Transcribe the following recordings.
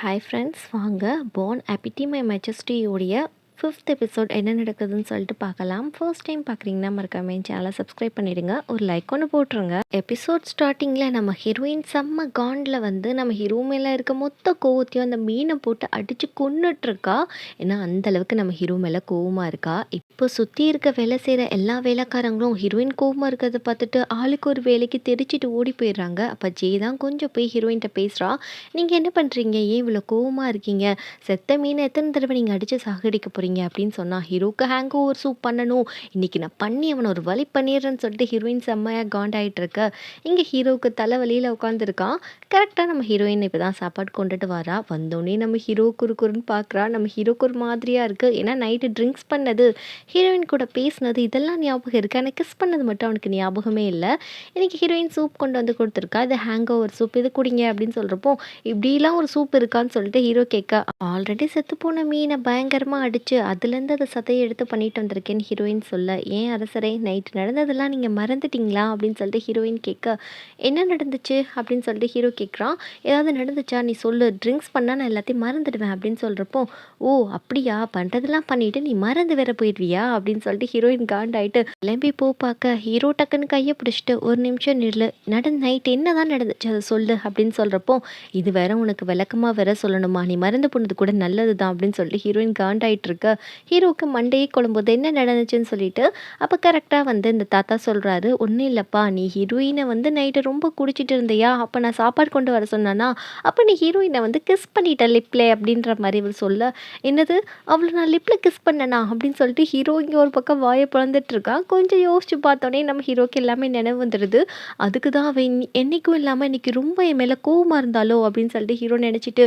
Hi friends, வாங்க born ஆப்பிட்டி my majesty உடைய 5th episode என்ன நடக்குதுன்னு சொல்லிட்டு பார்க்கலாம். ஃபர்ஸ்ட் டைம் பார்க்குறீங்கன்னா மறக்காம என் சேனலை சப்ஸ்கிரைப் பண்ணிடுங்க, ஒரு லைக் ஒன்று போட்டுருங்க. எபிசோட் ஸ்டார்டிங்கில் நம்ம ஹீரோயின் செம்ம காண்டில் வந்து நம்ம ஹீரோ மேலே இருக்க மொத்த கோவத்தையும் அந்த மீனை போட்டு அடித்து கொன்னுட்ருக்கா. ஏன்னா அந்தளவுக்கு நம்ம ஹீரோ மேலே கோவமாக இருக்கா. இப்போ சுற்றி இருக்க வேலை செய்கிற எல்லா வேலைக்காரங்களும் ஹீரோயின் கோவமாக இருக்கிறத பார்த்துட்டு ஆளுக்கு ஒரு வேலைக்கு தெரிச்சிட்டு ஓடி போயிடுறாங்க. அப்போ ஜே தான் கொஞ்சம் போய் ஹீரோயின்கிட்ட பேசுகிறா. நீங்கள் என்ன பண்ணுறீங்க, ஏன் இவ்வளோ கோவமாக இருக்கீங்க, செத்த மீனை எத்தனை தடவை நீங்கள் அடித்து சாகடிக்க போகிறீங்க அப்படின்னு சொன்னால், ஹீரோக்கு ஹேங் ஓவர் சூப் பண்ணணும், இன்றைக்கி நான் பண்ணி அவனை ஒரு வழி பண்ணிடுறேன்னு சொல்லிட்டு ஹீரோயின் செம்மையாக காண்டாயிட்டு இருக்க. இங்கே ஹீரோவுக்கு தலைவலியில் உட்காந்துருக்கான். கரெக்டாக நம்ம ஹீரோயின் இப்போ தான் சாப்பாடு கொண்டுட்டு வரா. வந்தோடனே நம்ம ஹீரோ குறுன்னு பார்க்குறா. நம்ம ஹீரோக்கு ஒரு மாதிரியாக இருக்குது. ஏன்னா நைட்டு ட்ரிங்க்ஸ் பண்ணது, ஹீரோயின் கூட பேசினது இதெல்லாம் ஞாபகம் இருக்குது. ஆனால் கிஸ் பண்ணது மட்டும் அவனுக்கு ஞாபகமே இல்லை. இன்றைக்கி ஹீரோயின் சூப் கொண்டு வந்து கொடுத்துருக்கா. இது ஹேங் ஓவர் சூப், இது குடிங்க அப்படின்னு சொல்கிறப்போ, இப்படிலாம் ஒரு சூப் இருக்கான்னு சொல்லிட்டு ஹீரோ கேட்க, ஆல்ரெடி செத்து போன மீனை பயங்கரமாக அடித்து அதுலேருந்து அதை சதையை எடுத்து பண்ணிட்டு வந்திருக்கேன்னு ஹீரோயின் சொல்ல, ஏன் அரசரே நைட்டு நடந்ததெல்லாம் நீங்கள் மறந்துட்டீங்களா அப்படின்னு சொல்லிட்டு ஹீரோயின் கேட்க, என்ன நடந்துச்சு அப்படின்னு சொல்லிட்டு ஹீரோ கேட்குறான். ஏதாவது நடந்துச்சா நீ சொல்லு, ட்ரிங்க்ஸ் பண்ணால் நான் எல்லாத்தையும் மறந்துடுவேன் அப்படின்னு சொல்கிறப்போ, ஓ அப்படியா, பண்ணுறதெல்லாம் பண்ணிவிட்டு நீ மறந்து வேற போயிடுவியா அப்படின்னு சொல்லிட்டு ஹீரோயின் காண்டாயிட்டு கிளம்பி போ பார்க்க, ஹீரோ டக்குன்னு கையை பிடிச்சிட்டு ஒரு நிமிஷம் நில்லு, நைட் என்ன தான் நடந்துச்சு அதை சொல்லு அப்படின்னு சொல்கிறப்போ, இது வேற உனக்கு விளக்கமாக வேற சொல்லணுமா, நீ மறந்து போனது கூட நல்லது தான் அப்படின்னு சொல்லிட்டு ஹீரோயின் காண்டாயிட்டு இருக்க. ஹீரோவுக்கு மண்டையே கொள்ளும்போது என்ன நடந்துச்சுன்னு சொல்லிட்டு அப்போ கரெக்டாக வந்து இந்த தாத்தா சொல்கிறாரு, ஒன்றும் இல்லைப்பா, நீ ஹீரோயினை வந்து நைட்டு ரொம்ப குடிச்சிட்டு இருந்தியா, அப்போ நான் சாப்பாடு கொண்டு வர சொன்னானா, அப்போ நீ ஹீரோயினை வந்து கிஸ் பண்ணிட்ட லிப்லே அப்படின்ற மாதிரி இவர் சொல்ல, என்னது அவ்வளோ நான் லிப்பில் கிஸ் பண்ணனா அப்படின்னு சொல்லிட்டு ஹீரோ இங்கே ஒரு பக்கம் வாயை பிளந்துட்டு இருக்கான். கொஞ்சம் யோசிச்சு பார்த்தோன்னே நம்ம ஹீரோக்கு எல்லாமே நினைவு வந்துடுது. அதுக்கு தான் அவன் என்றைக்கும் இல்லாமல் இன்றைக்கி ரொம்ப என் மேலே கோவமாக இருந்தாலோ அப்படின்னு சொல்லிட்டு ஹீரோ நினச்சிட்டு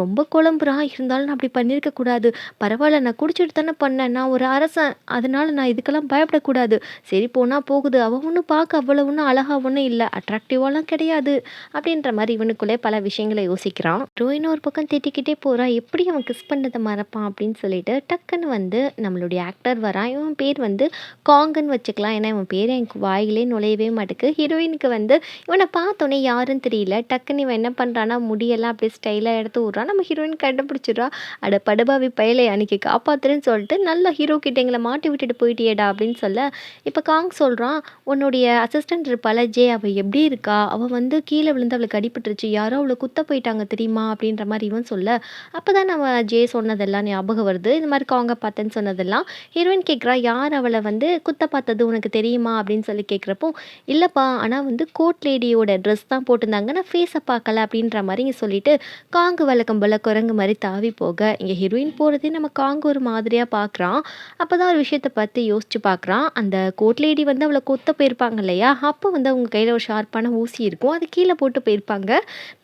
ரொம்ப குழம்புறான். இருந்தாலும் நான் அப்படி பண்ணியிருக்க கூடாது, பரவாயில்ல நான் குடிச்சிட்டு தானே பண்ணேன், நான் ஒரு அரசன், அதனால் நான் இதுக்கெல்லாம் பயப்படக்கூடாது, சரி போனால் போகுது, அவள் ஒன்றும் பார்க்க அவ்வளோ ஒன்றும் அழகாக ஒன்றும் இல்லை, அட்ராக்டிவாலாம் கிடையாது அப்படின்ற மாதிரி இவனுக்குள்ளே பல விஷயங்களை யோசிக்கிறான். ஹீரோயின் ஒரு பக்கம் திட்டிக்கிட்டே போகிறா, எப்படி அவன் கிஸ் பண்ணதை மறப்பான் அப்படின்னு சொல்லிட்டு டக்குன்னு வந்து நம்மளுடைய ஆக்டர் வரான். இவன் பேர் வந்து காங்குன்னு வச்சுக்கலாம், ஏன்னா இவன் பேர் எனக்கு வாயிலே நுழையவே மாட்டுக்கு. ஹீரோயினுக்கு வந்து இவனை பார்த்தோன்னே யாருன்னு தெரியல. டக்குன்னு இவன் என்ன பண்ணுறான்னா முடியெல்லாம் அப்படியே ஸ்டைலாக எடுத்து விட்றான். நம்ம ஹீரோயின் கண்டுபிடிச்சிடுறா, அட படுபாவி பயலே, அன்றைக்கி காப்பாற்றுறேன்னு சொல்லிட்டு நல்லா ஹீரோ கிட்ட எங்களை மாட்டி விட்டுட்டு போயிட்டியேடா அப்படின்னு சொல்ல, இப்போ காங் சொல்கிறான், உன்னுடைய அசிஸ்டன்ட் இருப்பாள் ஜே, அவள் எப்படி இருக்கா, அவள் வந்து கீழே விழுந்து அவளுக்கு அடிபட்டுருச்சு, யாரோ அவளை குத்த போயிட்டாங்க தெரியுமா அப்படின்ற மாதிரி இவன் சொல்ல, அப்போ தான் நம்ம ஜே சொன்னதெல்லாம் ஞாபகம் வருது. இந்த மாதிரி காங்க பார்த்தேன்னு சொன்னதெல்லாம். ஹீரோயின் கேட்குறா, யார் அவளை வந்து குத்த பார்த்தது உனக்கு தெரியுமா அப்படின்னு சொல்லி கேட்குறப்போ, இல்லைப்பா, ஆனால் வந்து கோட் லேடியோட ட்ரெஸ் தான் போட்டிருந்தாங்க, நான் ஃபேஸை பார்க்கல அப்படின்ற மாதிரி இங்கே சொல்லிட்டு காங்கு வழக்கம் போல் குரங்கு மாதிரி தாவி போக, இங்கே ஹீரோயின் போகிறதே நம்ம காங்கு ஒரு மாதிரியாக பார்க்குறான். அப்போ தான் ஒரு விஷயத்தை பார்த்து யோசிச்சு பார்க்குறான். அந்த கோட் லேடி வந்து அவளை கொத்த போயிருப்பாங்க இல்லையா, அப்போ வந்து அவங்க கையில் ஒரு ஷார்ப்பான ஊசி இருக்கும், அது கீழே போட்டு போயிருப்பாங்க.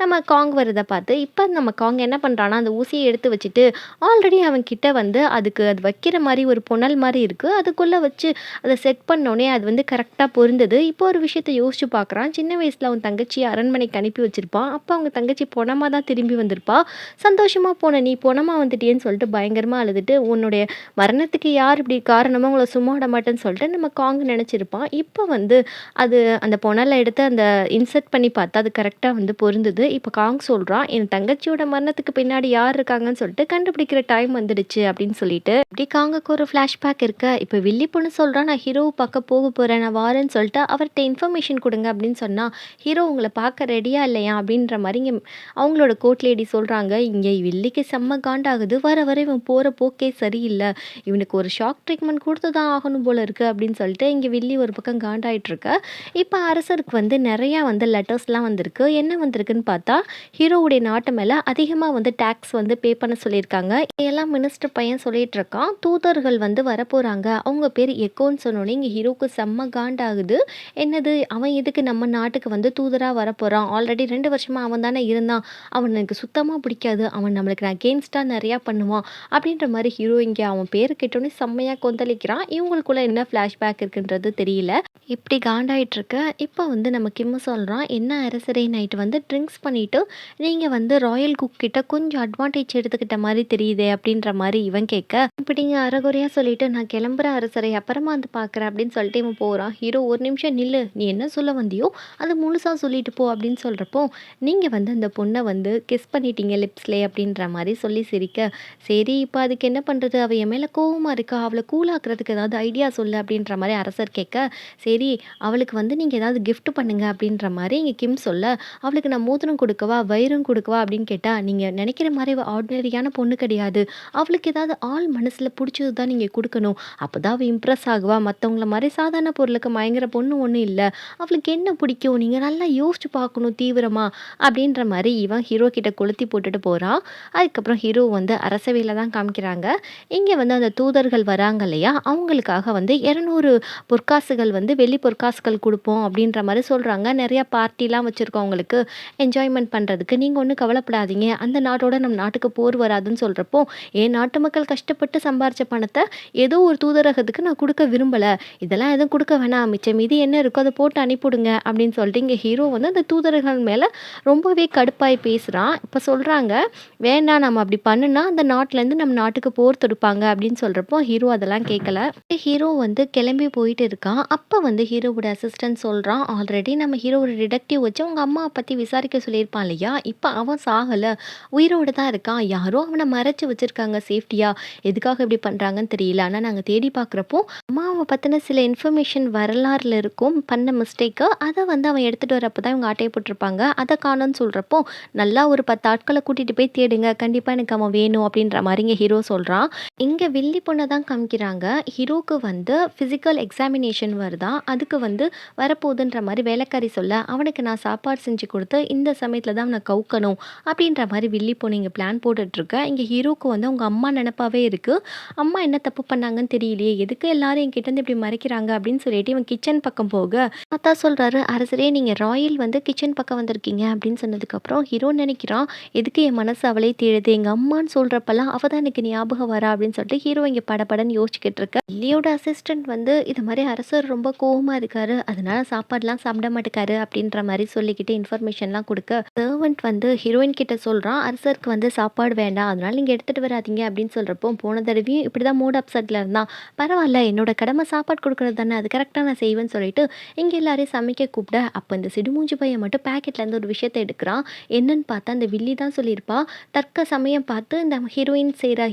நம்ம காங் வரதை பார்த்து இப்போ நம்ம காங் என்ன பண்ணுறான்னா, அந்த ஊசியை எடுத்து வச்சுட்டு ஆல்ரெடி அவன் கிட்ட வந்து அதுக்கு அது வைக்கிற மாதிரி ஒரு புனல் மாதிரி இருக்குது, அதுக்குள்ளே வச்சு அதை செட் பண்ணோடனே அது வந்து கரெக்டாக பொருந்தது. இப்போ ஒரு விஷயத்தை யோசிச்சு பார்க்குறான். சின்ன வயசில் அவன் தங்கச்சியை அரண்மனைக்கு அனுப்பி வச்சுருப்பான். அப்போ அவங்க தங்கச்சி பொணமாக தான் திரும்பி வந்திருப்பா. சந்தோஷமாக போன நீ பொணமாக வந்துட்டியேன்னு சொல்லிட்டு பயங்கரமாக அழுதுட்டு, உன்னுடைய மரணத்துக்கு யார் இப்படி காரணமாக உங்களை சும்மா விட மாட்டேன்னு சொல்லிட்டு நம்ம காங் நினச்சிருப்பான். இப்போ வந்து அது அந்த புனலை எடுத்து அந்த இன்சர்ட் பண்ணி பார்த்தா அது கரெக்டாக வந்து பொருந்தது. இப்போ காங் சொல்கிறான், என் தங்கச்சியோட மரணத்துக்கு பின்னாடி யார் இருக்காங்கன்னு சொல்லிட்டு கண்டுபிடிக்கிற டைம் வந்துடுச்சு அப்படின்னு சொல்லிட்டு. இப்படி காங்குக்கு ஒரு ஃப்ளாஷ்பேக் இருக்க. இப்போ வில்லி பொண்ணு சொல்கிறான், நான் ஹீரோவை பார்க்க போக போகிறேன், நான் வாரேன்னு சொல்லிட்டு அவர்கிட்ட இன்ஃபர்மேஷன் கொடுங்க அப்படின்னு சொன்னால், ஹீரோ உங்களை பார்க்க ரெடியாக இல்லையா அப்படின்ற மாதிரி இங்கே அவங்களோட கோட் லேடி சொல்கிறாங்க. இங்கே வில்லிக்கு செம்ம காண்டாகுது, வர வர இவன் போகிற போக்கே சரியில்லை, இவனுக்கு ஒரு ஷாக் ட்ரீட்மெண்ட் கொடுத்து தான் ஆகணும் போல இருக்குது அப்படின்னு சொல்லிட்டு இங்கே வில்லி ஒரு பக்கம் காண்டாயிட்ருக்க. இப்போ அரசருக்கு வந்து நிறையா வந்து லெட்டர்ஸ்லாம் வந்திருக்கு. என்ன வந்திருக்குன்னு பார்த்தா, ஹீரோவுடைய நாட்டு மேலே அதிகமாக வந்து டேக்ஸ் வந்து பே பண்ண சொல்லியிருக்காங்க. எல்லாம் மினிஸ்டர் பையன் சொல்லிட்டு இருக்கான். தூதர்கள் வந்து வரப்போகிறாங்க, அவங்க பேர் எக்கோன்னு சொன்னோன்னே இங்கே ஹீரோக்கு செம்ம காண்டாகுது. என்னது, அவன் எதுக்கு நம்ம நாட்டுக்கு வந்து தூதராக வரப்போகிறான், ஆல்ரெடி 2 வருஷமாக அவன் தானே இருந்தான், அவனுக்கு சுத்தமாக பிடிக்காது, அவன் நம்மளுக்கு அகெயின்ஸ்டாக நிறையா பண்ணுவான் அப்படின்ற மாதிரி ஹீரோ இங்கே அவன் பேரை கேட்டோன்னே செம்மையாக கொந்தளிக்கிறான். இவங்களுக்குள்ள என்ன ஃப்ளாஷ்பேக் இருக்குன்றது தெரியல. இப்படி காண்டாயிட்ருக்கு. இப்போ வந்து நம்ம கிம்மு சொல்கிறான், என்ன அரசரை நைட்டு வந்து ட்ரிங்க்ஸ் பண்ணிவிட்டு நீங்கள் வந்து ராயல் குக் கிட்ட கொஞ்சம் அட்வான்டேஜ் எடுத்துக்கிட்ட மாதிரி தெரியுதே அப்படின்ற மாதிரி இவன் கேட்க, இப்படிங்க அறகுறையாக சொல்லிட்டு சொல்லிட்டு, "நான் கிளம்புறேன் அரசரே, அப்புறமா வந்து பார்க்குறேன்" அப்படின்னு சொல்லிட்டு இவன் போறான். ஹீரோ, "ஒரு நிமிஷம் நில்லு. நீ என்ன சொல்ல வந்தியோ, அத முழுசா சொல்லிட்டு போ" அப்படின்னு சொல்றப்போ, "நீங்க வந்து அந்த பொண்ண வந்து கிஸ் பண்ணிட்டீங்க லிப்ஸ்லயே" அப்படின்ற மாரி சொல்லி சிரிக்க, "சரி இப்ப அதுக்கு என்ன பண்றது? அவ என் மேல கோவமா இருக்கா. அவள கூலாக்குறதுக்கு ஏதாவது ஐடியா சொல்லு" அப்படின்ற மாரி அரசர் கேட்க, "சரி அவளுக்கு வந்து நீங்க ஏதாவது கிஃப்ட் பண்ணுங்க" அப்படின்ற மாரி இங்க கிம் சொல்ல, "அவளுக்கு நான் மோதிரம் குடுக்கவா? வைரம் குடுக்கவா?" அப்படின்னு கேட்டா, "நீங்க நெனைக்கிற மாரி அவ ஆர்டினரியான பொண்ணு கிடையாது. அவளுக்கு ஏதாவது ஆள் மனசுல புடிச்சது தான் நீங்க குடுக்கணும். அப்பதான் அவ இம்ப்ரெஸ் ஆகுவா. மத்தவங்கள மாரி சாதாரண பொருளுக்கு மயங்குற பொண்ணு ஒண்ணும் இல்ல. அவளுக்கு என்ன பிடிக்கும்? நீங்க நல்லா யோசிச்சு பார்க்கணும் தீவிரமா." அப்படின்ற மாரி இவன் ஹீரோ கிட்ட கொளுத்தி போட்டுட்டு போறான். அதுக்கப்புறம் ஹீரோ வந்து அரசவையில தான் காமிக்கிறாங்க. இங்க வந்து அந்த தூதர்கள் வராங்க இல்லையா? அவங்களுக்காக வந்து 200 பொற்காசுகள் வந்து வெள்ளி பொற்காசுகள் குடுப்போம் அப்படின்ற மாரி சொல்றாங்க. நெறைய பார்ட்டிலாம் வச்சிருக்கோம் உங்களுக்கு என்ஜாய்மென்ட் பண்றதுக்கு. நீங்க ஒண்ணும் கவலைப்படாதீங்க. அந்த நாட்டோட நம் நாட்டுக்கு போர் வராதுன்னு சொல்றப்போ, என் நாட்டு மக்கள் கஷ்டப்பட்டு சம்பாரிச்ச பணத்த ஏதோ ஒரு தூதரகத்துக்கு நான் குடுக்க விரும்பல. இதெல்லாம் எதுவும் குடுக்க வேணாம். மிச்சம் மீதி என்ன இருக்கோ அத போட்டு அனுப்பிவுடுங்க அப்படின்னு சொல்லிட்டு இங்க ஹீரோ வந்து அந்த தூதர்கள் மேல ரொம்பவே கடுப்பாயி பேசுறான். இப்ப சொல்றாங்க, "வேண்டாம் நம்ம அப்படி பண்ணுனா அந்த நாட்டுலேருந்து நம்ம நாட்டுக்கு போர் தொடுப்பாங்க" அப்படின்னு சொல்றப்போ, ஹீரோ அதெல்லாம் கேட்கல. ஹீரோ வந்து கிளம்பி போயிட்டு இருக்கான். அப்ப வந்து ஹீரோவோட அசிஸ்டன்ட் சொல்றான், "ஆல்ரெடி நம்ம ஹீரோ ஒரு டிடெக்டிவ் வச்சு உங்க அம்மாவ பத்தி விசாரிக்க சொல்லியிருப்பான் இல்லையா? இப்ப அவன் சாகல. உயிரோட தான் இருக்கான். யாரோ அவன மறைச்சு வச்சிருக்காங்க சேஃப்டியா. எதுக்காக இப்படி பண்றாங்கன்னு தெரியல. ஆனா நாங்க தேடி பார்க்குறப்போ, அம்மாவ பத்தின சில இன்ஃபர்மேஷன் வரலாறுல இருக்கும். பண்ண மிஸ்டேக்க அத வந்து அவன் எடுத்துட்டு வரப்ப தான் இவங்க ஆட்டைய போட்டுருப்பாங்க. அத காணோம்னு சொல்றப்போ, நல்லா ஒரு 10 ஆட்கள கூட்டிட்டு போய் தேடுங்க. கண்டிப்பா எனக்கு அவன் வேணும்." அப்படின்ற மாரி இங்க ஹீரோ சொல்றான். இங்க வில்லி பொண்ண தான் காமிக்கிறாங்க. ஹீரோக்கு வந்து ஃபிசிக்கல் எக்ஸாமினேஷன் வருதாம். அதுக்கு வந்து வரப்போகுதுன்ற மாரி வேலைக்காரி சொல்ல, அவனுக்கு நான் சாப்பாடு செஞ்சு குடுத்து, இந்த சமயத்துல தான் அவன கவுக்கணும் அப்படின்ற மாரி வில்லி பொண்ணு இங்க பிளான் போட்டுட்ருக்கா. இங்க ஹீரோக்கு வந்து அவங்க அம்மா நெனப்பாவே இருக்கு. அம்மா என்ன தப்பு பண்ணாங்கன்னு தெரியலையே! எதுக்கு எல்லாரும் என்கிட்டருந்து இப்படி மறைக்கிறாங்க அப்படின்னு சொல்லிட்டு இவன் கிச்சன் பக்கம் போக, தாத்தா சொல்றாரு, "அரசரே நீங்க ராயல் வந்து கிச்சன் பக்கம் வந்திருக்கீங்க" அப்படின்னு சொன்னதுக்கப்புறம் ஹீரோ நெனைக்கிறான், "எதுக்கு என் மனசு அவளே தேடுது? எங்க அம்மான்னு சொல்றப்பலாம் அவ தான் எனக்கு ஞாபகம் வரா" அப்படின்னு சொல்லிட்டு ஹீரோ இங்க படபடன்னு யோசிச்சுக்கிட்டு இருக்க. லியோட அசிஸ்டன்ட் வந்து இது மாரி அரசர் ரொம்ப கோவமா இருக்காரு. அதனால சாப்பாடுலாம் சாப்பிட மாட்டேக்காரு அப்படின்ற மாரி சொல்லிக்கிட்டு இன்ஃபர்மேஷன்லாம் குடுக்க, சர்வன்ட் வந்து ஹீரோயின் கிட்ட சொல்றான், "அரசருக்கு வந்து சாப்பாடு வேண்டாம். அதனால நீங்க எடுத்துட்டு வராதீங்க" அப்படின்னு சொல்றப்போ, "போன தடவையும் இப்படிதான் மூட் அப்செட்ல இருந்தான். பரவால்ல என்னோட கடமை சாப்பாடு குடுக்குறது தானே. அது கரெக்ட்டா நான் செய்வேன்னு" சொல்லிட்டு இங்க எல்லாரையும் சமைக்க கூப்பிட, அப்ப இந்த சிடுமூஞ்சி பையன் மட்டும் பாக்கெட்லேருந்து ஒரு விஷயத்த எடுக்குறான். என்னன்னு பார்த்தா அந்த வில்லி தான் சொல்லியிருப்பா, தக்க சமயம் பார்த்து இந்த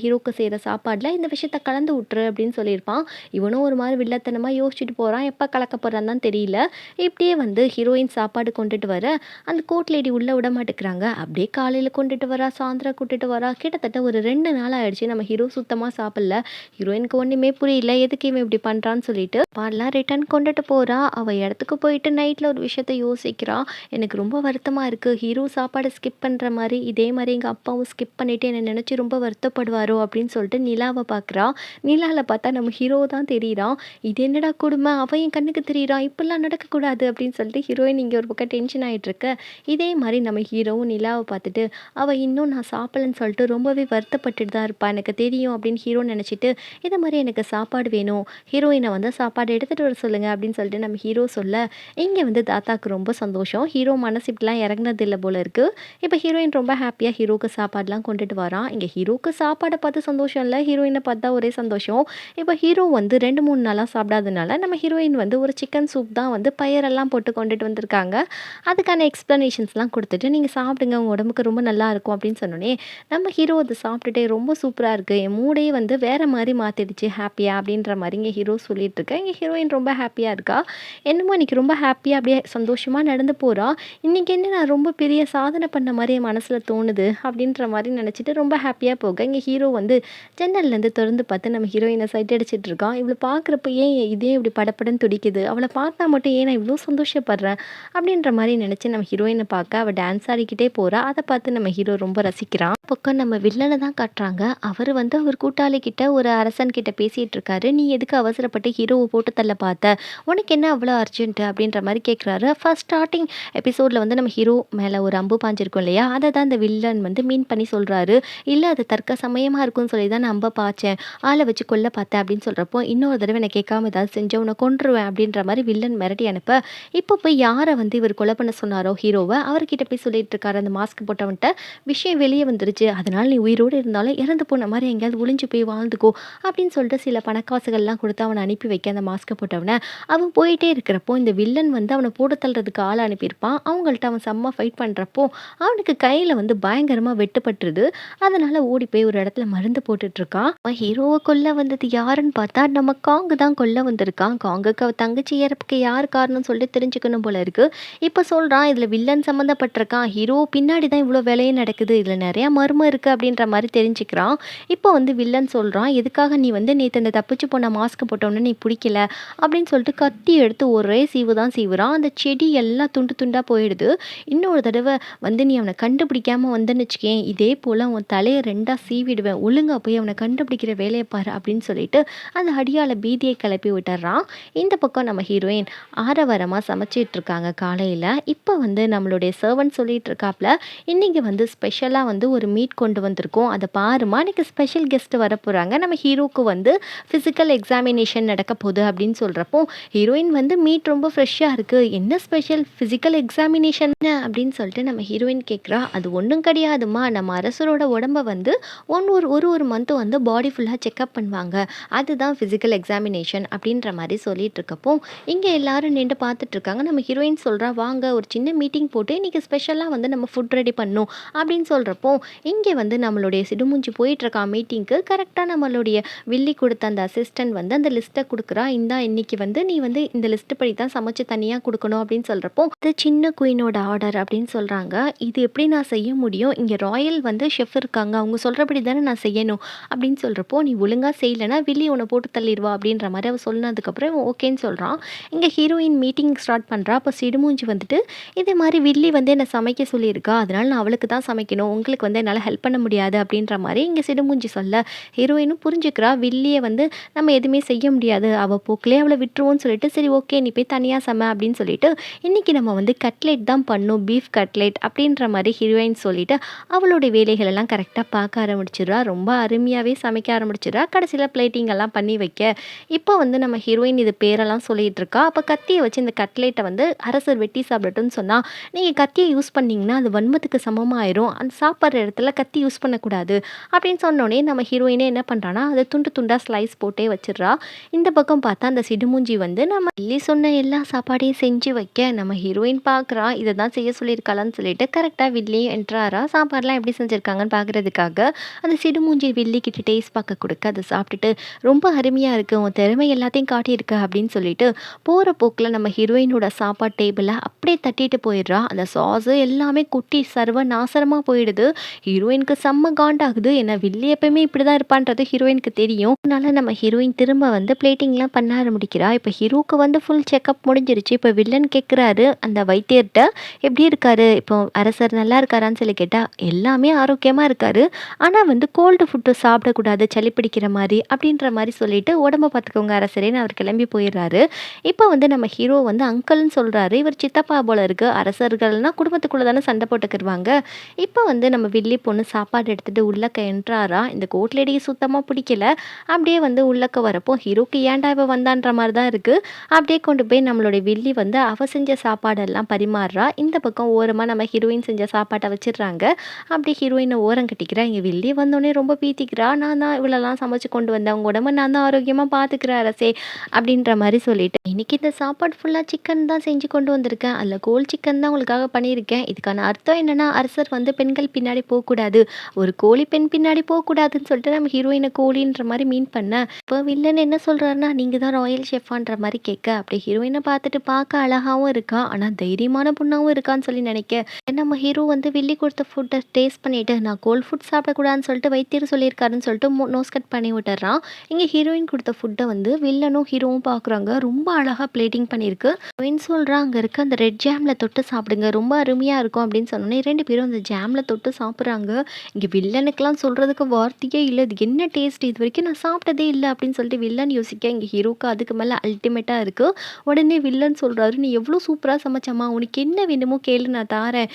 ஹீரோக்கு செய்ற சாப்பாடுல இந்த விஷயத்த கலந்து உட்ரு அப்படின்னு சொல்லியிருப்பான். இவனும் ஒரு மாரி வில்லத்தனமா யோசிச்சுட்டு போறான். எப்ப கலக்க போறான்னு தான் தெரியல. இப்படியே வந்து ஹீரோயின் சாப்பாடு கொண்டுட்டு வர, அந்த கோர்ட் லேடி உள்ள விட மாட்டேங்கிறாங்க. அப்படியே காலையில கொண்டுட்டு வரா, சாயந்தரம் கூட்டிட்டு வரா. கிட்டத்தட்ட ஒரு 2 நாள் ஆயிடுச்சு. நம்ம ஹீரோ சுத்தமா சாப்பிடல. ஹீரோயினுக்கு ஒண்ணுமே புரியல. எதுக்கு இவன் இப்படி பண்றான்னு சொல்லிட்டு சாப்பாடுலாம் ரிட்டர்ன் கொண்டுட்டு போறா. அவ இடத்துக்கு போயிட்டு நைட்ல ஒரு விஷயத்த யோசிக்கிறா. எனக்கு ரொம்ப வருத்தமா இருக்கு. ஹீரோ சாப்பாடு ஸ்கிப் பண்ற மாரி, இதே மாரி எங்க அப்பாவும் ஸ்கிப் பண்ணிட்டு என்ன நினைச்சு ரொம்ப வருத்தப்படுவாரோ அப்படின்னு சொல்லிட்டு நிலாவ பார்க்குறா. நிலால பார்த்தா நம்ம ஹீரோ தான் தெரியிறான். இது என்னடா கொடுமை! அவன் என் கண்ணுக்கு தெரியிறான். இப்படிலாம் நடக்கக்கூடாது அப்படின்னு சொல்லிட்டு ஹீரோயின் இங்க ஒரு பக்கம் டென்ஷன் ஆயிட்டு இருக்க. இதே மாரி நம்ம ஹீரோவும் நிலாவ பார்த்துட்டு, அவ இன்னும் நான் சாப்பிடலன்னு சொல்லிட்டு ரொம்பவே வருத்தப்பட்டுட்டு தான் இருப்பா. எனக்கு தெரியும் அப்படின்னு ஹீரோ நினைச்சிட்டு, "இது மாரி எனக்கு சாப்பாடு வேணும். ஹீரோயின வந்து சாப்பாடு எடுத்துட்டு வர சொல்லுங்க" அப்படின்னு சொல்லிட்டு நம்ம ஹீரோ சொல்ல, இங்க வந்து தாத்தாக்கு ரொம்ப சந்தோஷம். ஹீரோ மனசு இப்படிலாம் இறங்குனது இல்ல போல இருக்கு. இப்ப ஹீரோயின் ரொம்ப ஹேப்பியா ஹீரோக்கு சாப்பாடுலாம் கொண்டுட்டு வரான். இங்க ஹீரோக்கு சாப்பாட பார்த்து சந்தோஷம் இல்ல. ஹீரோயின பார்த்தா ஒரே சந்தோஷம். இப்ப ஹீரோ வந்து 2, 3 நாளா சாப்பிடாதனால, நம்ம ஹீரோயின் வந்து ஒரு சிக்கன் சூப் தான் வந்து பயரெல்லாம் போட்டு கொண்டுட்டு வந்திருக்காங்க. அதுக்கான எக்ஸ்ப்ளனேஷன்ஸ்லாம் குடுத்துட்டு, "நீங்க சாப்பிடுங்க. உங்க உடம்புக்கு ரொம்ப நல்லாருக்கும்" அப்படின்னு சொன்னோனே, நம்ம ஹீரோ அத சாப்பிட்டுட்டே, "ரொம்ப சூப்பரா இருக்கு. என் மூடே வந்து வேற மாரி மாத்திடுச்சு ஹேப்பியா" அப்படின்ற மாரி இங்க ஹீரோ சொல்லிட்டுருக்க. இங்க ஹீரோயின் ரொம்ப ஹேப்பியா இருக்கா. என்னமோ இன்னைக்கு ரொம்ப ஹேப்பியா அப்படியே சந்தோஷமா நடந்து போறா. இன்னைக்கு என்ன நான் ரொம்ப பெரிய சாதனை பண்ண மாரி என் மனசுல தோணுது அப்படின்ற மாரி நெனச்சுட்டு ரொம்ப ஹேப்பியா போக, இங்க ஹீரோ வந்து ஜன்னல்லேருந்து தொறந்து பார்த்து நம்ம ஹீரோயின சைட் அடிச்சிட்டு இருக்கான். இவள பார்க்குறப்ப ஏன் என் இதயம் இப்படி படபடன்னு துடிக்குது? அவள பார்த்தா மட்டும் ஏன் நான் இவ்ளோ சந்தோஷப்படுறேன்? அப்படின்ற மாரி நெனச்சு நம்ம ஹீரோயின பார்க்க அவ டான்ஸ் ஆடிக்கிட்டே போறா. அத பார்த்து நம்ம ஹீரோ ரொம்ப ரசிக்கிறான். பக்கம் நம்ம வில்லன தான் காட்டுறாங்க. அவரு வந்து அவர் கூட்டாளி கிட்ட ஒரு அரசன் கிட்ட பேசிட்டு இருக்காரு. "நீ எதுக்கு அவசரப்பட்டு ஹீரோவ போட்டு தள்ள பார்த்த? உனக்கு என்ன அவ்வளோ அர்ஜென்ட்?" அப்படின்ற மாரி கேட்குறாரு. ஃபர்ஸ்ட் ஸ்டார்ட்டிங் எபிசோட்ல வந்து நம்ம ஹீரோ மேல ஒரு அம்பு பாய்ஞ்சிருக்கும் இல்லையா? அத தான் இந்த வில்லன் வந்து மீன் பண்ணி சொல்றாரு. "இல்ல அது தற்க சமயமா இருக்கும்னு சொல்லி தான் நான் அம்ப பாய்ச்சேன். ஆள வச்சு கொல்ல பார்த்தேன்" அப்படின்னு சொல்றப்போ, "இன்னொரு தடவ என்ன கேட்காம ஏதாவது செஞ்ச உன்ன கொன்றுவேன்" அப்படின்ற மாரி வில்லன் மிரட்டி அனுப்ப, இப்போ போய் யார வந்து இவர் கொலை பண்ண சொன்னாரோ ஹீரோவ, அவர்கிட்ட போய் சொல்லிட்டு இருக்காரு அந்த மாஸ்க் போட்டவன்ட்ட, "விஷயம் வெளிய வந்துருச்சு. அதனால நீ உயிரோட இருந்தாலும் இறந்து போன மாரி எங்கேயாவது ஒளிஞ்சு போய் வாழ்ந்துக்கோ" அப்படின்னு சொல்லிட்டு சில பணக்காசுகள்லாம் கொடுத்து அவனை அனுப்பி வைக்க அந்த மாஸ்க்கை போட்டவனை அவன் போயிட்டே இருக்கிறப்போ இந்த வில்லன் வந்து அவனை போட்டு தள்ளுறதுக்கு ஆள் அனுப்பியிருப்பான். அவங்கள்ட்ட அவன் செம்ம ஃபைட் பண்ணுறப்போ அவனுக்கு கையில் வந்து பயங்கரமாக வெட்டுப்பட்டுருது. அதனால் ஓடி போய் ஒரு இடத்துல மருந்து போட்டுட்ருக்கான். அவன் ஹீரோவை கொல்ல வந்தது யாருன்னு பார்த்தா நம்ம காங்கு தான் கொல்ல வந்திருக்கான். காங்குக்கு அவ தங்கச்சி இறப்புக்கு யார் காரணம்னு சொல்லிட்டு தெரிஞ்சுக்கணும் போல இருக்கு. இப்போ சொல்கிறான் இதில் வில்லன் சம்மந்தப்பட்டிருக்கான், ஹீரோ பின்னாடி தான் இவ்வளோ வேலையே நடக்குது, இதில் நிறையா மர்மம் இருக்குது அப்படின்ற மாதிரி தெரிஞ்சுக்கிறான். இப்போ வந்து வில்லன் சொல்கிறான் எதுக்காக நீ வந்து நேற்று இந்த தப்பிச்சு போன மாஸ்க் போட்டோன்னு நீ பிடிக்கல அப்படின்னு சொல்லிட்டு கத்தி எடுத்து ஒரே சீவு தான் சீவுறான். அந்த செடி எல்லாம் துண்டு துண்டாக போயிடுது. இன்னொரு தடவை வந்து நீ அவனை கண்டுபிடிக்காமல் வந்தேன்னு வச்சுக்கேன், இதே போல் அவன் தலையை ரெண்டாக சீவிடுவேன், ஒழுங்காக போய் அவனை கண்டுபிடிக்கிற வேலையை பாரு அப்படின்னு சொல்லிட்டு அந்த அடியால் பீதியை கிளப்பி விட்டுறான். இந்த பக்கம் நம்ம ஹீரோயின் ஆரவாரமாக சமைச்சிட்டு இருக்காங்க காலையில். இப்போ வந்து நம்மளுடைய சர்வன்ட் சொல்லிட்டு இருக்காப்புல இன்றைக்கி வந்து ஸ்பெஷலாக வந்து ஒரு மீட் கொண்டு வந்திருக்கோம், அதை பாருமா இன்றைக்கி ஸ்பெஷல் கெஸ்ட் வர போகிறாங்க, நம்ம ஹீரோக்கு வந்து ஃபிசிக்கல் எக்ஸாமினேஷன் நடக்க போகுது அப்படின்னு சொல்கிறப்போ ஹீரோயின் வந்து மீட் ரொம்ப ஃப்ரெஷ்ஷாக இருக்குது, என்ன ஸ்பெஷல் ஃபிசிக்கல் எக்ஸாமினேஷன் அப்படின்னு சொல்லிட்டு நம்ம ஹீரோயின் கேட்குறா. அது ஒன்றும் கிடையாதுமா, நம்ம அரசரோட உடம்ப வந்து ஒரு மந்த்து வந்து பாடி ஃபுல்லாக செக்அப் பண்ணுவாங்க, அதுதான் ஃபிசிக்கல் எக்ஸாமினேஷன் அப்படின்ற மாதிரி சொல்லிட்டு இருக்கப்போ இங்கே எல்லாரும் நின்று பார்த்துட்ருக்காங்க. நம்ம ஹீரோயின் சொல்கிறா வாங்க ஒரு சின்ன மீட்டிங் போட்டு இன்றைக்கி ஸ்பெஷலாக வந்து நம்ம ஃபுட் ரெடி பண்ணணும் அப்படின்னு சொல்கிறப்போ இங்கே வந்து நம்மளுடைய சிடுமூஞ்சி போயிட்டுருக்கான் மீட்டிங்க்கு. கரெக்டாக நம்மளுடைய வில்லி கொடுத்த அந்த அசிஸ்டன்ட் வந்து அந்த லிஸ்ட்டை கொடுக்குறா. இன்னைக்கு வந்து நீ வந்து இந்த லிஸ்ட்டு படி தான் சமைச்சு தனியாக கொடுக்கணும் அப்படின்னு சொல்கிறப்போ அது சின்ன குயினோட ஆர்டர் அப்படின்னு சொல்கிறாங்க. இது எப்படி நான் செய்ய முடியும், இங்கே ராயல் வந்து ஷெஃப் இருக்காங்க, அவங்க சொல்கிறபடி தானே நான் செய்யணும் அப்படின்னு சொல்கிறப்போ நீ ஒழுங்காக செய்யலைன்னா வில்லி உன்னை போட்டு தள்ளிடுவா அப்படின்ற மாதிரி அவள் சொன்னதுக்கப்புறம் ஓகேன்னு சொல்கிறான். இங்கே ஹீரோயின் மீட்டிங் ஸ்டார்ட் பண்ணுறா. அப்போ சிடுமூஞ்சி வந்துட்டு இதே மாதிரி வில்லி வந்து என்னை சமைக்க சொல்லியிருக்கா, அதனால் நான் அவளுக்கு தான் சமைக்கணும், உங்களுக்கு வந்து என்னால் ஹெல்ப் பண்ண முடியாது அப்படின்ற மாதிரி இங்கே சிடுமூஞ்சி சொல்ல ஹீரோயினும் புரிஞ்சுக்கிறா வில்லியை வந்து நம்ம எதுவுமே செய்ய முடியாது, அவள் போக்கிலே அவளை விட்டுருவோன்னு சொல்லிட்டு சரி ஓகே நீ போய் தனியாக சமை அப்படின்னு சொல்லிட்டு இன்றைக்கி நம்ம வந்து கட்லெட் தான் பண்ணும், பீஃப் கட்லெட் அப்படின்ற மாதிரி ஹீரோயின் சொல்லிட்டு அவளுடைய வேலைகள் எல்லாம் கரெக்டாக பார்க்க ஆரம்பிச்சிடுறா. ரொம்ப அருமையாகவே சமைக்க ஆரம்பிச்சிடுறா. கடைசியில் பிளேட்டிங் எல்லாம் பண்ணி வைக்க இப்போ வந்து நம்ம ஹீரோயின் இது பேரெல்லாம் சொல்லிகிட்டு இருக்கா. அப்போ கத்தியை வச்சு இந்த கட்லெட்டை வந்து அரசர் வெட்டி சாப்பிடட்டும்னு சொன்னால் நீங்கள் கத்தியை யூஸ் பண்ணிங்கன்னா அது வன்மத்துக்கு சமமாயிரும், அந்த சாப்பிட்ற இடத்துல கத்தி யூஸ் பண்ணக்கூடாது அப்படின்னு சொன்னோடனே நம்ம ஹீரோயினே என்ன பண்ணுறான்னா அதை துண்டு துண்டாக ஸ்லைஸ் போட்டே வச்சிடுறா. இந்த பக்கம் பார்த்தா அந்த சிடுமூஞ்சி வந்து நம்ம இல்லி சொன்ன எல்லா சாப்பாடையும் செஞ்சு வைக்க நம்ம ஹீரோயின் பார்க்குறா இதை தான் செய்ய சொல்லியிருக்காளான்னு சொல்லிட்டு கரெக்டாக வில்லியும் என்ட்ராரா. சாப்பாடுலாம் எப்படி செஞ்சுருக்காங்கன்னு பார்க்குறதுக்காக அந்த சிடுமூஞ்சி வில்லிக்கிட்ட டேஸ்ட் பார்க்க கொடுக்க அதை சாப்பிட்டுட்டு ரொம்ப அருமையாக இருக்குது, உன் திறமை எல்லாத்தையும் காட்டியிருக்க அப்படின்னு சொல்லிட்டு போகிற போக்கில் நம்ம ஹீரோயினோட சாப்பாடு டேபிளை அப்படியே தட்டிட்டு போயிடுறா. அந்த சாஸு எல்லாமே கொட்டி சர்வ நாசரமாக போயிடுது. ஹீரோயினுக்கு செம்ம காண்டாகுது. ஏன்னா வில்லி எப்பயுமே இப்படி தான் இருப்பான்றது ஹீரோயினுக்கு தெரியும். அதனால நம்ம ஹீரோயின் திரும்ப வந்து பிளேட்டிங்லாம் பண்ண ஆரம்பிக்கிறா. இப்போ ஹீரோக்கு வந்து ஃபுல் செக்அப் முடிஞ்சிருச்சு. இப்போ வில்லன் கேட்குறாரு அந்த வைத்தியர்கிட்ட எப்படி இருக்காரு, இப்போ அரசர் நல்லா இருக்காரான்னு சொல்லி கேட்டால் எல்லாமே ஆரோக்கியமாக இருக்காரு, ஆனால் வந்து கோல்டு ஃபுட்டு சாப்பிடக்கூடாது சளி பிடிக்கிற மாதிரி அப்படின்ற மாதிரி சொல்லிட்டு உடம்ப பார்த்துக்கோங்க அரசரேன்னு அவர் கிளம்பி போயிடுறாரு. இப்போ வந்து நம்ம ஹீரோ வந்து அங்கிள்னு சொல்கிறாரு. இவர் சித்தப்பா போல இருக்கு. அரசர்கள்னால் குடும்பத்துக்குள்ளே தானே சண்டை போட்டுக்கிடுவாங்க. இப்போ வந்து நம்ம வில்லி பொண்ணு சாப்பாடு எடுத்துகிட்டு உள்ளக்க என்ட்ராரா. இந்த கோட் லேடியை சுத்தமாக பிடிக்கல. அப்படியே வந்து உள்ளக்க வரப்போ ஹீரோக்கு ஏன்டா இவ வந்தான்ற மாதிரி தான் இருக்குது. அப்படியே கொண்டு போய் நம்மளுடைய வில்லி வந்து அவ செஞ்ச சாப்பாடெல்லாம் பரிமாறுறா. இந்த பக்கம் ஓரமாக நம்ம ஹீரோயின் செஞ்ச சாப்பாட்டை வச்சிடுறாங்க. அப்படி ஹீரோயினை ஓரம் கட்டிக்கிறா. இங்கே வில்லி வந்தோடனே ரொம்ப பீத்திக்கிறா. நான் தான் இவ்வளோலாம் சமைச்சு கொண்டு வந்தேன், உங்கள் உடம்பு நான் தான் ஆரோக்கியமாக பார்த்துக்கிறேன் அரசே அப்படின்ற மாதிரி சொல்லிட்டு இன்றைக்கி இந்த சாப்பாடு ஃபுல்லாக சிக்கன் தான் செஞ்சு கொண்டு வந்திருக்கேன், அதில் கோல் சிக்கன் தான் உங்களுக்காக பண்ணியிருக்கேன். இதுக்கான அர்த்தம் என்னென்னா அரசர் வந்து பெண்கள் பின்னாடி போகக்கூடாது, ஒரு கோழி பெண் பின்னாடி போகக்கூடாதுன்னு சொல்லிட்டு நம்ம ஹீரோயினை கோழின்ற மாதிரி மீன் பண்ணேன். இப்போ வில்லன் என்ன சொல்கிறாருன்னா நீங்கள் தான் ராயல் ஷெஃபான்ற மாதிரி கேட்க அப்படி ஹீரோயினை பார்த்துட்டு பார்க்க அழகாகவும் இருக்கா, ஆனால் தைரியமான பொண்ணாகவும் இருக்கான்னு சொல்லி நினைக்க நம்ம ஹீரோ வந்து வில்லி கொடுத்த ஃபுட்டை டேஸ்ட் பண்ணிவிட்டு நான் கோல்ட் ஃபுட் சாப்பிடக்கூடாதுன்னு சொல்லிட்டு வைத்தியர் சொல்லியிருக்காருன்னு சொல்லிட்டு நோஸ் கட் பண்ணி விட்டுறான். இங்கே ஹீரோயின் கொடுத்த ஃபுட்டை வந்து வில்லனும் ஹீரோவும் பார்க்குறாங்க. ரொம்ப அழகாக பிளேட்டிங் பண்ணியிருக்கு. ஹீரோயின் சொல்கிறா அங்கே இருக்க அந்த ரெட் ஜாமில் தொட்டு சாப்பிடுங்க, ரொம்ப அருமையாக இருக்கும் அப்படின்னு சொன்னோன்னே 2 பேரும் அந்த ஜாமில் தொட்டு சாப்பிட்றாங்க. இங்கே வில்லனுக்கெல்லாம் சொல்கிறதுக்கு வார்த்தையே இல்லை, இது என்ன டேஸ்ட், இது வரைக்கும் நான் சாப்பிட்டதே இல்லை அப்படின்னு சொல்லிட்டு வில்லன் யோசிக்க இங்கே ஹீரோக்கு அதுக்கு மேலே அல்டிமேட்டாக இருக்குது. உடனே வில்லன் சொல்கிறாரு நீ எவ்வளோ சூப்பராக சமைச்சம்மா, உனக்கு என்ன வேணுமோ கேளு நான் தாரேன்,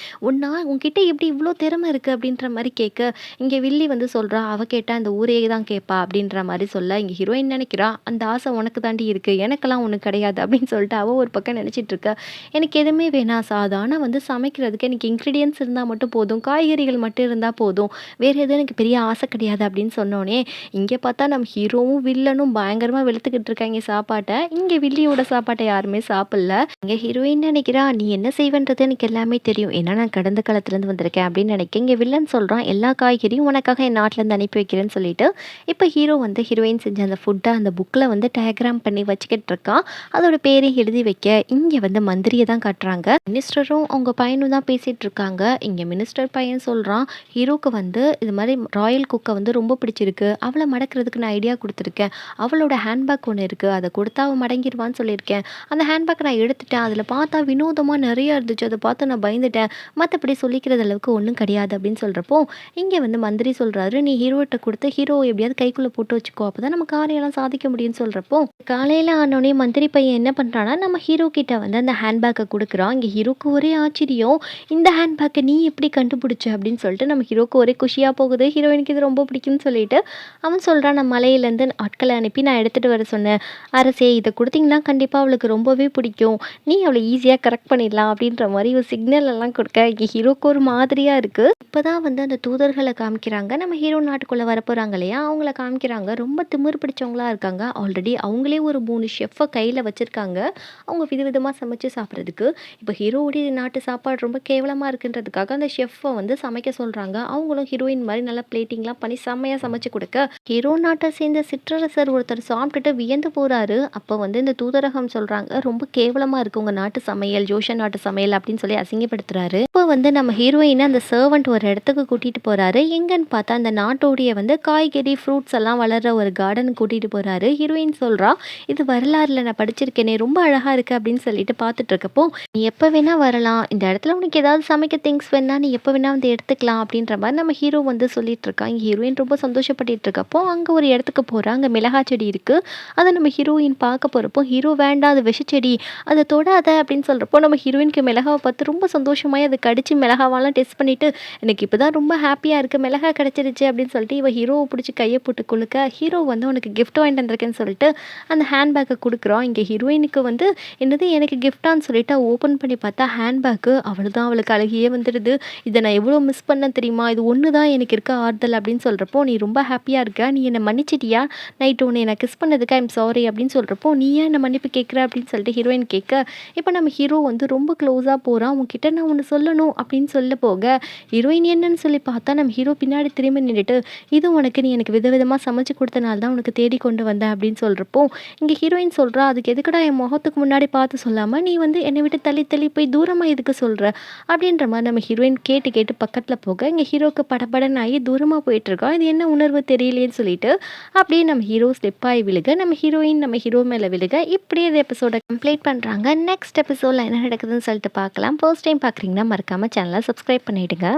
உன்கிட்ட எப்படி இவ்வளோ திறமை இருக்குது அப்படின்ற மாதிரி கேட்க இங்கே வில்லி வந்து சொல்கிறா அவள் கேட்டால் அந்த ஊரே தான் கேட்பா அப்படின்ற மாதிரி சொல்ல இங்கே ஹீரோயின் நினைக்கிறா அந்த ஆசை உனக்கு தாண்டி இருக்குது, எனக்கெல்லாம் ஒன்று கிடையாது அப்படின்னு சொல்லிட்டு அவள் ஒரு பக்கம் நினச்சிட்டு இருக்க. எனக்கு எதுவுமே வேணாம் சாதாரண வந்து சமைக்கிறதுக்கு எனக்கு இன்க்ரீடியன்ஸ் இருந்தால் மட்டும் போதும், காய்கறிகள் மட்டும் இருந்தால் போதும், வேறு எதுவும் எனக்கு பெரிய ஆசை கிடையாது அப்படின்னு சொன்னோன்னே இங்கே இங்கே பார்த்தா நம்ம ஹீரோவும் வில்லனும் பயங்கரமாக வெளுத்துக்கிட்டு இருக்காங்க சாப்பாட்டை. இங்கே வில்லியோட சாப்பாட்டை யாருமே சாப்பிடல. இங்கே ஹீரோயின் நினைக்கிறா நீ என்ன செய்வேன்றது எனக்கு எல்லாமே தெரியும். ஏன்னா நான் கடந்த காலத்துலேருந்து வந்திருக்கேன் அப்படின்னு நினைக்க இங்கே வில்லன் சொல்கிறான் எல்லா காய்கறியும் உனக்காக என் நாட்டிலேருந்து அனுப்பி வைக்கிறேன்னு சொல்லிட்டு இப்போ ஹீரோ வந்து ஹீரோயின் செஞ்ச அந்த ஃபுட்டை அந்த புக்கில் வந்து டயக்ராம் பண்ணி வச்சுக்கிட்டு இருக்கான். அதோட பேரையும் எழுதி வைக்க இங்கே வந்து மந்திரியை தான் காட்டுறாங்க. மினிஸ்டரும் அவங்க பையனும் தான் பேசிகிட்டு இருக்காங்க. இங்கே மினிஸ்டர் பையன் சொல்கிறான் ஹீரோக்கு வந்து இது மாதிரி ராயல் குக்கை வந்து ரொம்ப பிடிச்சிருக்கு, அவளை மடக்கிறதுக்கு நான் ஐடியா கொடுத்துருக்கேன். அவளோட ஹேண்ட்பேக் ஒன்று இருக்குது, அதை கொடுத்தா அவள் மடங்கிடுவான்னு சொல்லியிருக்கேன். அந்த ஹேண்ட்பேக் நான் எடுத்துட்டேன், அதில் பார்த்தா வினோதமாக நிறையா இருந்துச்சு, அதை பார்த்து நான் பயந்துட்டேன். மற்றபடி சொல்லிக்கிறது அளவுக்கு ஒன்றும் கிடையாது அப்படின்னு சொல்கிறப்போ இங்கே வந்து மந்திரி சொல்கிறாரு நீ ஹீரோட்ட கொடுத்து ஹீரோ எப்படியாவது கைக்குள்ளே போட்டு வச்சுக்கோ, அப்போ தான் நம்ம காரியெல்லாம் சாதிக்க முடியும்னு சொல்கிறப்போ காலையில் ஆனோடனே மந்திரி பையன் என்ன பண்ணுறான்னா நம்ம ஹீரோ கிட்ட வந்து அந்த ஹேண்ட்பேக்கை கொடுக்குறான். இங்கே ஹீரோக்கு ஒரே ஆச்சரியம், இந்த ஹேண்ட்பேக்கை நீ எப்படி கண்டுபிடிச்ச அப்படின்னு சொல்லிட்டு நம்ம ஹீரோக்கு ஒரே குஷியாக போகுது. ஹீரோயினுக்கு இது ரொம்ப பிடிக்கும்னு சொல்லிட்டு அவன் சொல்கிறான் நான் மலையிலேருந்து ஆட்களை அனுப்பி நான் எடுத்துகிட்டு வர சொன்னேன். அரசே இதை கொடுத்தீங்கன்னா கண்டிப்பாக அவளுக்கு ரொம்பவே பிடிக்கும், நீ அவளை ஈஸியாக கரெக்ட் பண்ணிடலாம் அப்படின்ற மாதிரி ஒரு சிக்னல் எல்லாம் கொடுக்க இங்கே ஹீரோக்கு ஒரு மாதிரியாக இருக்குது. இப்போ தான் வந்து அந்த தூதர்களை காமிக்கிறாங்க. நம்ம ஹீரோ நாட்டுக்குள்ளே வரப்போகிறாங்க இல்லையா, அவங்கள காமிக்கிறாங்க. ரொம்ப திமிர் பிடிச்சவங்களா இருக்காங்க. ஆல்ரெடி அவங்களே ஒரு 3 ஷெஃப்பை கையில் வச்சுருக்காங்க, அவங்க விதவிதமாக சமைச்சு சாப்பிட்றதுக்கு. இப்போ ஹீரோவுடைய நாட்டு சாப்பாடு ரொம்ப கேவலமாக இருக்குன்றதுக்காக அந்த ஷெஃப்பை வந்து சமைக்க சொல்கிறாங்க. அவங்களும் ஹீரோயின் மாதிரி நல்லா பிளேட்டிங்லாம் பண்ணி செம்மையாக சமைச்சு கொடுக்க ஹீரோ நாட்டை சேர்ந்த சிற்றரசர் ஒருத்தர் சாப்பிட்டுட்டு வியந்து போகிறாரு. அப்போ வந்து இந்த தூதரகம் சொல்கிறாங்க ரொம்ப கேவலமாக இருக்குது உங்கள் நாட்டு சமையல், ஜோஷன் நாட்டு சமையல் அப்படின்னு சொல்லி அசிங்கப்படுத்துறாரு. இப்போ வந்து நம்ம ஹீரோயினை அந்த சர்வெண்ட் ஒரு இடத்துக்கு கூட்டிகிட்டு போகிறாரு. எங்கன்னு பார்த்தா அந்த நாட்டோடைய வந்து காய்கறி ஃப்ரூட்ஸ் எல்லாம் வளர்கிற ஒரு கார்டனுக்கு கூட்டிகிட்டு போகிறாரு. ஹீரோயின் சொல்கிறா இது வரலாறுல நான் படிச்சிருக்கேனே ரொம்ப அழகாக இருக்குது அப்படின்னு சொல்லிட்டு பார்த்துட்டு இருக்கப்போ நீ எப்போ வேணால் வரலாம், இந்த இடத்துல உனக்கு ஏதாவது சமைக்க திங்ஸ் வேணா நீ எப்போ வேணால் வந்து எடுத்துக்கலாம் அப்படின்ற மாதிரி நம்ம ஹீரோ வந்து சொல்லிட்டு இருக்கான். இங்கே ஹீரோயின் ரொம்ப சந்தோஷப்பட்டு இருக்கப்போ அங்கே ஒரு இடத்துக்கு போகிறா. அங்கே மிளகாய் செடி இருக்குது. அதை நம்ம ஹீரோயின் பார்க்க போகிறப்போ ஹீரோ வேண்டாம் அது விஷச்செடி, அதை தொடாத அப்படின்னு சொல்கிறப்போ நம்ம ஹீரோயினுக்கு மிளகாவை பார்த்து ரொம்ப சந்தோஷமாய் அதை கடிச்சு மிளகாவெல்லாம் டெஸ்ட் பண்ணிவிட்டு எனக்கு இப்போ தான் ரொம்ப ஹாப்பியாக இருக்குது மிளகாய் கிடச்சிருச்சு அப்படின்னு சொல்லிட்டு இவ ஹீரோவை பிடிச்சி கையை போட்டு குலுக்க ஹீரோ வந்து உனக்கு கிஃப்ட் வாங்கிட்டு வந்திருக்கேன்னு சொல்லிட்டு அந்த ஹேண்ட்பேக்கை கொடுக்குறோம். இங்கே ஹீரோயினுக்கு வந்து என்னது எனக்கு கிஃப்டான்னு சொல்லிட்டு ஓப்பன் பண்ணி பார்த்தா ஹேண்ட்பேக்கு அவ்வளோதான், அவளுக்கு அழகியே வந்துடுது. இதை நான் எவ்வளோ மிஸ் பண்ண தெரியுமா, இது ஒன்று தான் எனக்கு இருக்க ஆறுதல் அப்படின்னு சொல்கிறப்போ நீ ரொம்ப ஹாப்பியாக இருக்க, நீ என்னை மன்னிச்சிட்டியா, நைட்டு உன்னை நான் கிஸ் பண்ணதுக்கு ஐம் சாரி அப்படின்னு சொல்கிறப்போ நீ ஏன் என்னை மன்னிப்பு கேட்குற அப்படின்னு சொல்லிட்டு ஹீரோயின் கேட்க இப்போ நம்ம ஹீரோ வந்து ரொம்ப க்ளோஸாக போகிறான். உங்ககிட்ட நான் ஒன்று சொல்லணும் அப்படின்னு சொல்ல போக ஹீரோயின் என்னன்னு சொல்லி பார்த்தா நம்ம ஹீரோ பின்னாடி திரும்பி நின்றுட்டு இது உனக்கு நீ எனக்கு விதவிதமாக சமைச்சு கொடுத்தனால தான் உனக்கு தேடி கொண்டு வந்தேன் அப்படின்னு சொல்கிறப்போ இங்கே ஹீரோயின் சொல்கிறா அதுக்கு எதுக்குடா என் முகத்துக்கு முன்னாடி பார்த்து சொல்லாமல் நீ வந்து என்னை விட்டு தள்ளி தள்ளி போய் தூரமாக எதுக்கு சொல்கிற அப்படின்ற மாதிரி நம்ம ஹீரோயின் கேட்டு கேட்டு பக்கத்தில் போக இங்கே ஹீரோக்கு படபடன்னு ஆகி தூரமாக போயிட்டுருக்கோம். இது என்ன உணர்வு தெரியலேன்னு சொல்லிட்டு அப்படியே நம்ம ஹீரோ ஸ்டெப் ஆகி விழுக நம்ம ஹீரோயின் நம்ம ஹீரோ மேலே விழுக இப்படியே இந்த எபிசோட கம்ப்ளீட் பண்ணுறாங்க. நெக்ஸ்ட் எபிசோடில் என்ன நடக்குதுன்னு சொல்லிட்டு பார்க்கலாம். ஃபர்ஸ்ட் டைம் பார்க்குறீங்கன்னா மறக்காமல் சேனலை சப்ஸ்கிரைப் பண்ணிவிடுங்க.